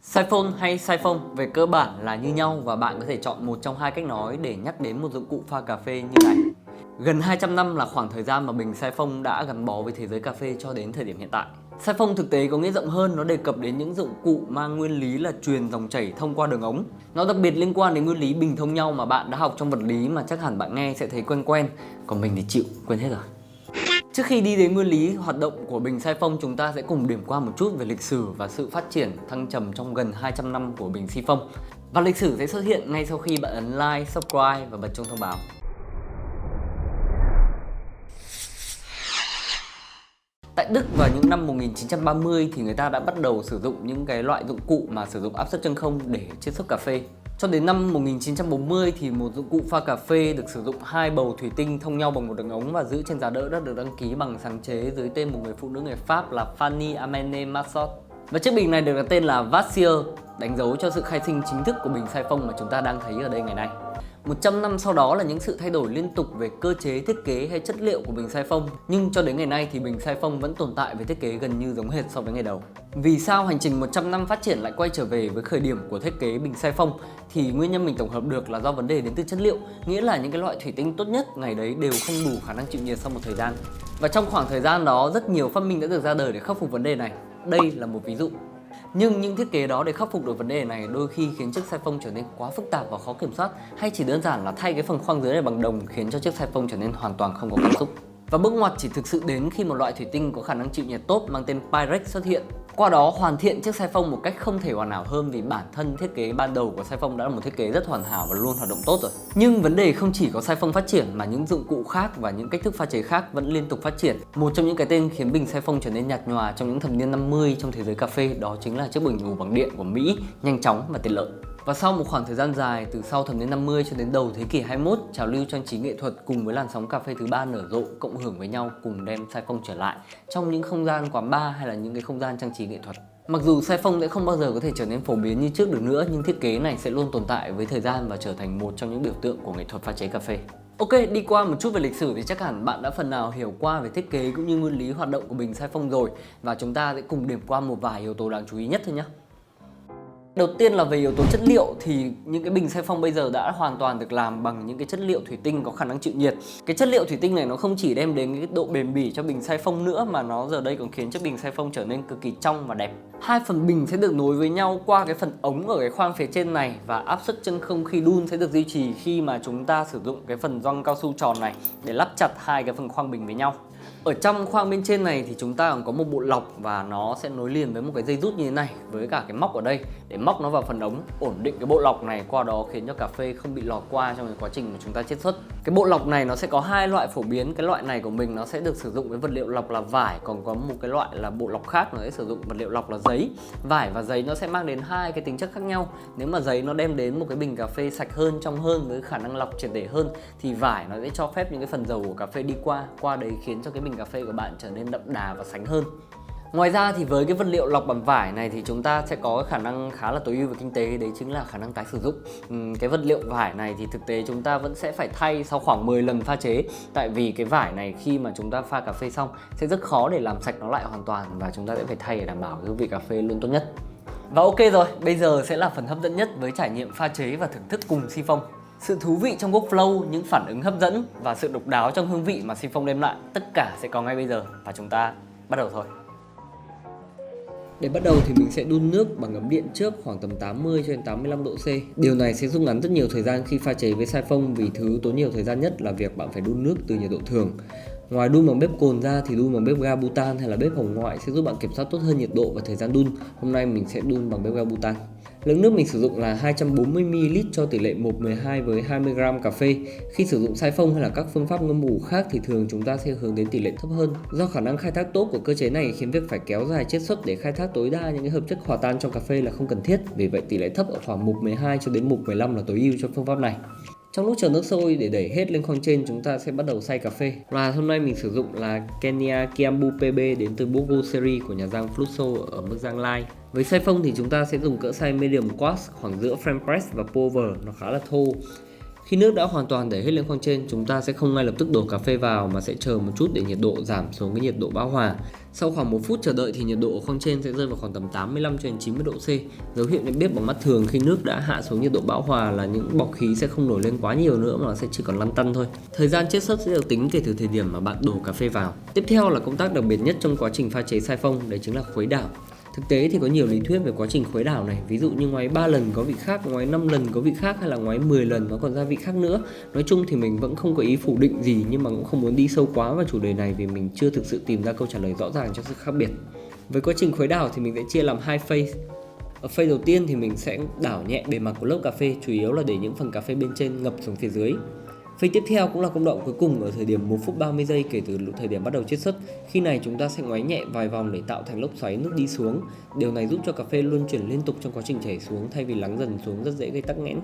Siphon hay siphon về cơ bản là như nhau và bạn có thể chọn một trong hai cách nói để nhắc đến một dụng cụ pha cà phê như này. Gần 200 năm là khoảng thời gian mà bình siphon đã gắn bó với thế giới cà phê cho đến thời điểm hiện tại. Siphon thực tế có nghĩa rộng hơn, nó đề cập đến những dụng cụ mang nguyên lý là truyền dòng chảy thông qua đường ống. Nó đặc biệt liên quan đến nguyên lý bình thông nhau mà bạn đã học trong vật lý mà chắc hẳn bạn nghe sẽ thấy quen quen, còn mình thì chịu, quên hết rồi. Trước khi đi đến nguyên lý hoạt động của bình siphon, chúng ta sẽ cùng điểm qua một chút về lịch sử và sự phát triển thăng trầm trong gần 200 năm của bình siphon. Và lịch sử sẽ xuất hiện ngay sau khi bạn ấn like, subscribe và bật chuông thông báo. Tại Đức vào những năm 1930 thì người ta đã bắt đầu sử dụng những cái loại dụng cụ mà sử dụng áp suất chân không để chiết xuất cà phê. Cho đến năm 1940 thì một dụng cụ pha cà phê được sử dụng hai bầu thủy tinh thông nhau bằng một đường ống và giữ trên giá đỡ đã được đăng ký bằng sáng chế dưới tên một người phụ nữ người Pháp là Fanny Amene Massot. Và chiếc bình này được đặt tên là Vassier, đánh dấu cho sự khai sinh chính thức của bình siphon mà chúng ta đang thấy ở đây ngày nay. 100 năm sau đó là những sự thay đổi liên tục về cơ chế, thiết kế hay chất liệu của bình siphon. Nhưng cho đến ngày nay thì bình siphon vẫn tồn tại với thiết kế gần như giống hệt so với ngày đầu. Vì sao hành trình 100 năm phát triển lại quay trở về với khởi điểm của thiết kế bình siphon? Thì nguyên nhân mình tổng hợp được là do vấn đề đến từ chất liệu. Nghĩa là những cái loại thủy tinh tốt nhất ngày đấy đều không đủ khả năng chịu nhiệt sau một thời gian. Và trong khoảng thời gian đó rất nhiều phát minh đã được ra đời để khắc phục vấn đề này. Đây là một ví dụ. Nhưng những thiết kế đó để khắc phục được vấn đề này đôi khi khiến chiếc siphon trở nên quá phức tạp và khó kiểm soát, hay chỉ đơn giản là thay cái phần khoang dưới này bằng đồng khiến cho chiếc siphon trở nên hoàn toàn không có cảm xúc. Và bước ngoặt chỉ thực sự đến khi một loại thủy tinh có khả năng chịu nhiệt tốt mang tên Pyrex xuất hiện. Qua đó hoàn thiện chiếc siphon một cách không thể hoàn hảo hơn, vì bản thân thiết kế ban đầu của siphon đã là một thiết kế rất hoàn hảo và luôn hoạt động tốt rồi. Nhưng vấn đề không chỉ có siphon phát triển mà những dụng cụ khác và những cách thức pha chế khác vẫn liên tục phát triển. Một trong những cái tên khiến bình siphon trở nên nhạt nhòa trong những thập niên 50 trong thế giới cà phê đó chính là chiếc bình ngủ bằng điện của Mỹ, nhanh chóng và tiện lợi. Và sau một khoảng thời gian dài từ sau thập niên 50 cho đến đầu thế kỷ 21, trào lưu trang trí nghệ thuật cùng với làn sóng cà phê thứ ba nở rộ cộng hưởng với nhau cùng đem siphon trở lại trong những không gian quán bar hay là những cái không gian trang trí nghệ thuật. Mặc dù siphon sẽ không bao giờ có thể trở nên phổ biến như trước được nữa, nhưng thiết kế này sẽ luôn tồn tại với thời gian và trở thành một trong những biểu tượng của nghệ thuật pha chế cà phê. Ok, đi qua một chút về lịch sử thì chắc hẳn bạn đã phần nào hiểu qua về thiết kế cũng như nguyên lý hoạt động của bình siphon rồi, và chúng ta sẽ cùng điểm qua một vài yếu tố đáng chú ý nhất thôi nhé. Đầu tiên là về yếu tố chất liệu thì những cái bình siphon bây giờ đã hoàn toàn được làm bằng những cái chất liệu thủy tinh có khả năng chịu nhiệt. Cái chất liệu thủy tinh này nó không chỉ đem đến cái độ bền bỉ cho bình siphon nữa mà nó giờ đây còn khiến cho bình siphon trở nên cực kỳ trong và đẹp. Hai phần bình sẽ được nối với nhau qua cái phần ống ở cái khoang phía trên này, và áp suất chân không khi đun sẽ được duy trì khi mà chúng ta sử dụng cái phần gioăng cao su tròn này để lắp chặt hai cái phần khoang bình với nhau. Ở trong khoang bên trên này thì chúng ta còn có một bộ lọc và nó sẽ nối liền với một cái dây rút như thế này với cả cái móc ở đây để móc nó vào phần ống, ổn định cái bộ lọc này, qua đó khiến cho cà phê không bị lọt qua trong cái quá trình mà chúng ta chiết xuất. Cái bộ lọc này nó sẽ có hai loại phổ biến. Cái loại này của mình nó sẽ được sử dụng với vật liệu lọc là vải, còn có một cái loại là bộ lọc khác nó sẽ sử dụng vật liệu lọc là giấy. Vải và giấy nó sẽ mang đến hai cái tính chất khác nhau. Nếu mà giấy nó đem đến một cái bình cà phê sạch hơn, trong hơn với khả năng lọc triệt để hơn, thì vải nó sẽ cho phép những cái phần dầu của cà phê đi qua đấy khiến cho cái bình cà phê của bạn trở nên đậm đà và sánh hơn. Ngoài ra thì với cái vật liệu lọc bằng vải này thì chúng ta sẽ có khả năng khá là tối ưu và kinh tế, đấy chính là khả năng tái sử dụng. Cái vật liệu vải này thì thực tế chúng ta vẫn sẽ phải thay sau khoảng 10 lần pha chế, tại vì cái vải này khi mà chúng ta pha cà phê xong sẽ rất khó để làm sạch nó lại hoàn toàn, và chúng ta sẽ phải thay để đảm bảo hương vị cà phê luôn tốt nhất. Và ok rồi, bây giờ sẽ là phần hấp dẫn nhất với trải nghiệm pha chế và thưởng thức cùng siphon. Sự thú vị trong workflow, những phản ứng hấp dẫn và sự độc đáo trong hương vị mà siphon đem lại, tất cả sẽ có ngay bây giờ, và chúng ta bắt đầu thôi. Để bắt đầu thì mình sẽ đun nước bằng ấm điện trước khoảng tầm 80 cho đến 85 độ C. Điều này sẽ rút ngắn rất nhiều thời gian khi pha chế với siphon, vì thứ tốn nhiều thời gian nhất là việc bạn phải đun nước từ nhiệt độ thường. Ngoài đun bằng bếp cồn ra thì đun bằng bếp ga butan hay là bếp hồng ngoại sẽ giúp bạn kiểm soát tốt hơn nhiệt độ và thời gian đun. Hôm nay mình sẽ đun bằng bếp ga butan. Lượng nước mình sử dụng là 240ml cho tỷ lệ 1:12 với 20g cà phê. Khi sử dụng siphon hay là các phương pháp ngâm ủ khác thì thường chúng ta sẽ hướng đến tỷ lệ thấp hơn. Do khả năng khai thác tốt của cơ chế này khiến việc phải kéo dài chiết xuất để khai thác tối đa những cái hợp chất hòa tan trong cà phê là không cần thiết. Vì vậy tỷ lệ thấp ở khoảng 1:12 cho đến 1:15 là tối ưu cho phương pháp này. Trong lúc chờ nước sôi để đẩy hết lên khoang trên, chúng ta sẽ bắt đầu xay cà phê. Và hôm nay mình sử dụng là Kenya Kiambu PB đến từ Bogo Series của nhà rang Fluxo ở mức Giang Lai. Với siphon thì chúng ta sẽ dùng cỡ xay medium quartz khoảng giữa French press và pour over, nó khá là thô. Khi nước đã hoàn toàn đẩy hết lên khoang trên, chúng ta sẽ không ngay lập tức đổ cà phê vào mà sẽ chờ một chút để nhiệt độ giảm xuống cái nhiệt độ bão hòa. Sau khoảng 1 phút chờ đợi thì nhiệt độ ở khoang trên sẽ rơi vào khoảng tầm 85 cho đến 90 độ C. Dấu hiệu nhận biết bằng mắt thường khi nước đã hạ xuống nhiệt độ bão hòa là những bọt khí sẽ không nổi lên quá nhiều nữa mà nó sẽ chỉ còn lăn tăn thôi. Thời gian chiết xuất sẽ được tính kể từ thời điểm mà bạn đổ cà phê vào. Tiếp theo là công tác đặc biệt nhất trong quá trình pha chế siphon, đấy chính là khuấy đảo. Thực tế thì có nhiều lý thuyết về quá trình khuấy đảo này, ví dụ như ngoáy 3 lần có vị khác, ngoáy 5 lần có vị khác hay là ngoáy 10 lần nó còn ra vị khác nữa. Nói chung thì mình vẫn không có ý phủ định gì nhưng mà cũng không muốn đi sâu quá vào chủ đề này vì mình chưa thực sự tìm ra câu trả lời rõ ràng cho sự khác biệt. Với quá trình khuấy đảo thì mình sẽ chia làm 2 phase. Ở phase đầu tiên thì mình sẽ đảo nhẹ bề mặt của lớp cà phê, chủ yếu là để những phần cà phê bên trên ngập xuống phía dưới. Phase tiếp theo cũng là công đoạn cuối cùng ở thời điểm 1 phút 30 giây kể từ thời điểm bắt đầu chiết xuất. Khi này chúng ta sẽ ngoáy nhẹ vài vòng để tạo thành lốc xoáy nước đi xuống. Điều này giúp cho cà phê luân chuyển liên tục trong quá trình chảy xuống thay vì lắng dần xuống rất dễ gây tắc nghẽn.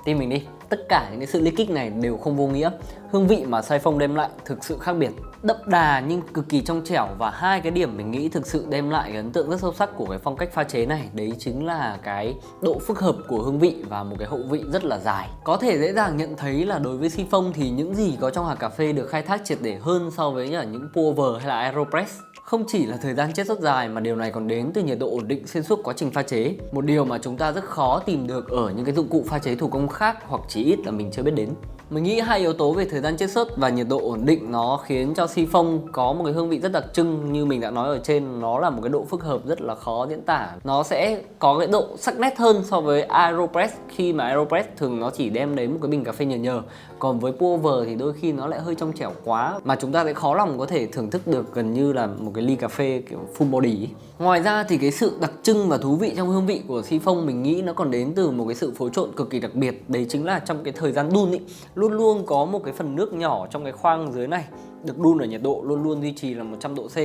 Tin mình đi, tất cả những cái sự leakage này đều không vô nghĩa. Hương vị mà siphon đem lại thực sự khác biệt, đậm đà nhưng cực kỳ trong trẻo, và hai cái điểm mình nghĩ thực sự đem lại ấn tượng rất sâu sắc của cái phong cách pha chế này, đấy chính là cái độ phức hợp của hương vị và một cái hậu vị rất là dài. Có thể dễ dàng nhận thấy là đối với siphon thì những gì có trong hạt cà phê được khai thác triệt để hơn so với những pour over hay là aeropress. Không chỉ là thời gian chiết xuất dài mà điều này còn đến từ nhiệt độ ổn định xuyên suốt quá trình pha chế, một điều mà chúng ta rất khó tìm được ở những cái dụng cụ pha chế thủ công khác, hoặc chỉ ít là mình chưa biết đến. Mình nghĩ hai yếu tố về thời gian chiết xuất và nhiệt độ ổn định nó khiến cho siphon có một cái hương vị rất đặc trưng. Như mình đã nói ở trên, nó là một cái độ phức hợp rất là khó diễn tả. Nó sẽ có cái độ sắc nét hơn so với aeropress, khi mà aeropress thường nó chỉ đem đến một cái bình cà phê nhờ nhờ. Còn với pour over thì đôi khi nó lại hơi trong trẻo quá, mà chúng ta sẽ khó lòng có thể thưởng thức được gần như là một cái ly cà phê kiểu full body. Ngoài ra thì cái sự đặc trưng và thú vị trong hương vị của siphon mình nghĩ nó còn đến từ một cái sự phối trộn cực kỳ đặc biệt. Đấy chính là trong cái thời gian đun luôn luôn có một cái phần nước nhỏ trong cái khoang dưới này được đun ở nhiệt độ luôn luôn duy trì là 100 độ C.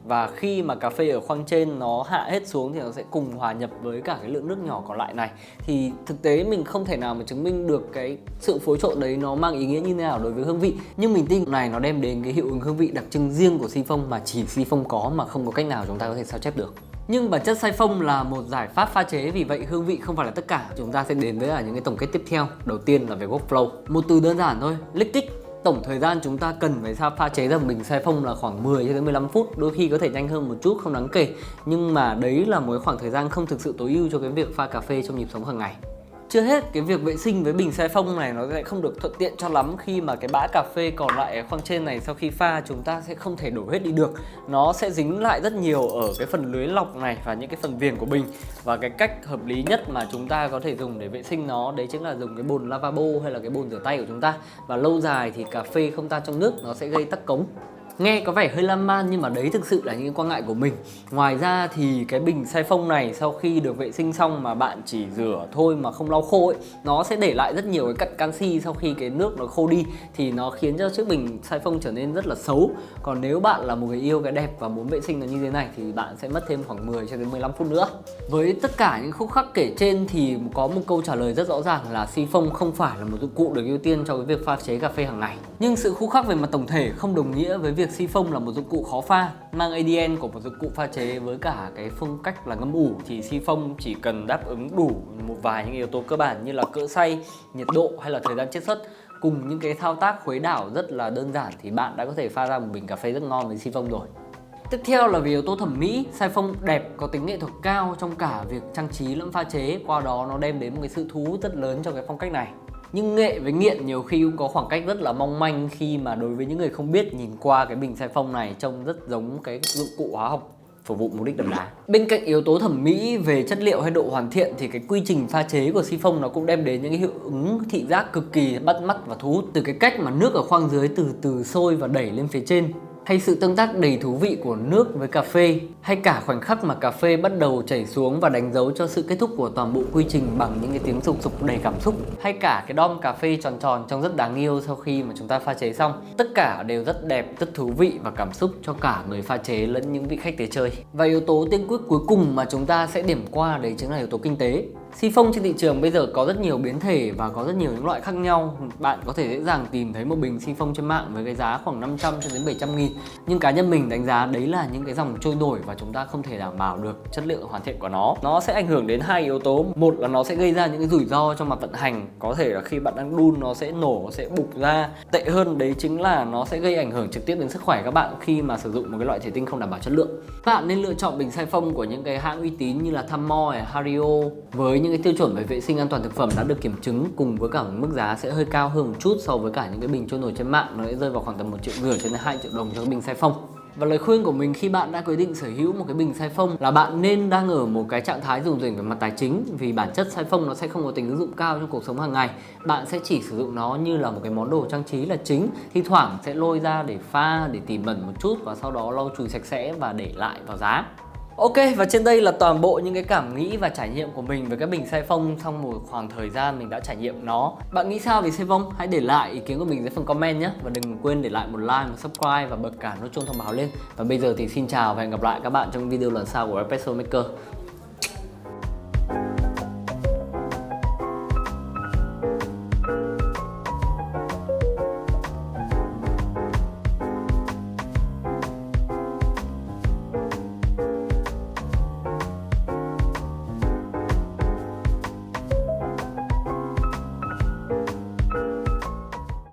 Và khi mà cà phê ở khoang trên nó hạ hết xuống thì nó sẽ cùng hòa nhập với cả cái lượng nước nhỏ còn lại này. Thì thực tế mình không thể nào mà chứng minh được cái sự phối trộn đấy nó mang ý nghĩa như thế nào đối với hương vị, nhưng mình tin này nó đem đến cái hiệu ứng hương vị đặc trưng riêng của siphon mà chỉ siphon có, mà không có cách nào chúng ta có thể sao chép được. Nhưng bản chất siphon là một giải pháp pha chế, vì vậy hương vị không phải là tất cả. Chúng ta sẽ đến với những cái tổng kết tiếp theo. Đầu tiên là về workflow. Một từ đơn giản thôi, leakage. Tổng thời gian chúng ta cần phải pha chế ra một bình siphon là khoảng 10 cho đến 15 phút, đôi khi có thể nhanh hơn một chút, không đáng kể. Nhưng mà đấy là một khoảng thời gian không thực sự tối ưu cho cái việc pha cà phê trong nhịp sống hàng ngày. Chưa hết, cái việc vệ sinh với bình siphon này nó sẽ không được thuận tiện cho lắm, khi mà cái bã cà phê còn lại ở khoang trên này sau khi pha chúng ta sẽ không thể đổ hết đi được. Nó sẽ dính lại rất nhiều ở cái phần lưới lọc này và những cái phần viền của bình. Và cái cách hợp lý nhất mà chúng ta có thể dùng để vệ sinh nó, đấy chính là dùng cái bồn lavabo hay là cái bồn rửa tay của chúng ta. Và lâu dài thì cà phê không tan trong nước, nó sẽ gây tắc cống. Nghe có vẻ hơi lan man nhưng mà đấy thực sự là những quan ngại của mình. Ngoài ra thì cái bình siphon này sau khi được vệ sinh xong mà bạn chỉ rửa thôi mà không lau khô ấy, nó sẽ để lại rất nhiều cái cặn canxi sau khi cái nước nó khô đi, thì nó khiến cho chiếc bình siphon trở nên rất là xấu. Còn nếu bạn là một người yêu cái đẹp và muốn vệ sinh nó như thế này thì bạn sẽ mất thêm khoảng 10 cho đến 15 phút nữa. Với tất cả những khúc khắc kể trên thì có một câu trả lời rất rõ ràng là siphon không phải là một dụng cụ được ưu tiên cho cái việc pha chế cà phê hàng ngày. Nhưng sự khúc khắc về mặt tổng thể không đồng nghĩa với việc siphon là một dụng cụ khó pha. Mang ADN của một dụng cụ pha chế với cả cái phương cách là ngâm ủ thì siphon chỉ cần đáp ứng đủ một vài những yếu tố cơ bản như là cỡ xay, nhiệt độ hay là thời gian chiết xuất, cùng những cái thao tác khuấy đảo rất là đơn giản thì bạn đã có thể pha ra một bình cà phê rất ngon với siphon rồi. Tiếp theo là về yếu tố thẩm mỹ, siphon đẹp, có tính nghệ thuật cao trong cả việc trang trí lẫn pha chế, qua đó nó đem đến một cái sự thu hút rất lớn cho cái phong cách này. Nhưng nghệ với nghiện nhiều khi cũng có khoảng cách rất là mong manh, khi mà đối với những người không biết, nhìn qua cái bình siphon này trông rất giống cái dụng cụ hóa học phục vụ mục đích đậm đá. Bên cạnh yếu tố thẩm mỹ về chất liệu hay độ hoàn thiện thì cái quy trình pha chế của siphon nó cũng đem đến những cái hiệu ứng thị giác cực kỳ bắt mắt và thu hút, từ cái cách mà nước ở khoang dưới từ từ sôi và đẩy lên phía trên, hay sự tương tác đầy thú vị của nước với cà phê, hay cả khoảnh khắc mà cà phê bắt đầu chảy xuống và đánh dấu cho sự kết thúc của toàn bộ quy trình bằng những cái tiếng sục sục đầy cảm xúc, hay cả cái đom cà phê tròn tròn trông rất đáng yêu sau khi mà chúng ta pha chế xong. Tất cả đều rất đẹp, rất thú vị và cảm xúc cho cả người pha chế lẫn những vị khách tới chơi. Và yếu tố tiên quyết cuối cùng mà chúng ta sẽ điểm qua đấy chính là yếu tố kinh tế. Xi phông trên thị trường bây giờ có rất nhiều biến thể và có rất nhiều những loại khác nhau. Bạn có thể dễ dàng tìm thấy một bình xi phông trên mạng với cái giá khoảng 500 cho đến 700 nghìn. Nhưng cá nhân mình đánh giá đấy là những cái dòng trôi nổi và chúng ta không thể đảm bảo được chất lượng hoàn thiện của nó. Nó sẽ ảnh hưởng đến hai yếu tố. Một là nó sẽ gây ra những cái rủi ro trong mặt vận hành. Có thể là khi bạn đang đun nó sẽ nổ, nó sẽ bục ra. Tệ hơn đấy chính là nó sẽ gây ảnh hưởng trực tiếp đến sức khỏe các bạn khi mà sử dụng một cái loại thủy tinh không đảm bảo chất lượng. Bạn nên lựa chọn bình xi phông của những cái hãng uy tín như là Thamore, Hario với những cái tiêu chuẩn về vệ sinh an toàn thực phẩm đã được kiểm chứng, cùng với cả một mức giá sẽ hơi cao hơn một chút so với cả những cái bình trôi nổi trên mạng. Nó sẽ rơi vào khoảng tầm 1,5 triệu cho đến 2 triệu đồng cho cái bình xi phông. Và lời khuyên của mình khi bạn đã quyết định sở hữu một cái bình xi phông là bạn nên đang ở một cái trạng thái rủng rỉnh về mặt tài chính, vì bản chất xi phông nó sẽ không có tính ứng dụng cao trong cuộc sống hàng ngày. Bạn sẽ chỉ sử dụng nó như là một cái món đồ trang trí là chính, thi thoảng sẽ lôi ra để pha, để tỉ mẩn một chút và sau đó lau chùi sạch sẽ và để lại vào giá. Ok, và trên đây là toàn bộ những cái cảm nghĩ và trải nghiệm của mình với cái bình xi phông trong một khoảng thời gian mình đã trải nghiệm nó. Bạn nghĩ sao về xi phông? Hãy để lại ý kiến của mình dưới phần comment nhé. Và đừng quên để lại một like, một subscribe và bật cả nút chuông thông báo lên. Và bây giờ thì xin chào và hẹn gặp lại các bạn trong video lần sau của Espresso Maker.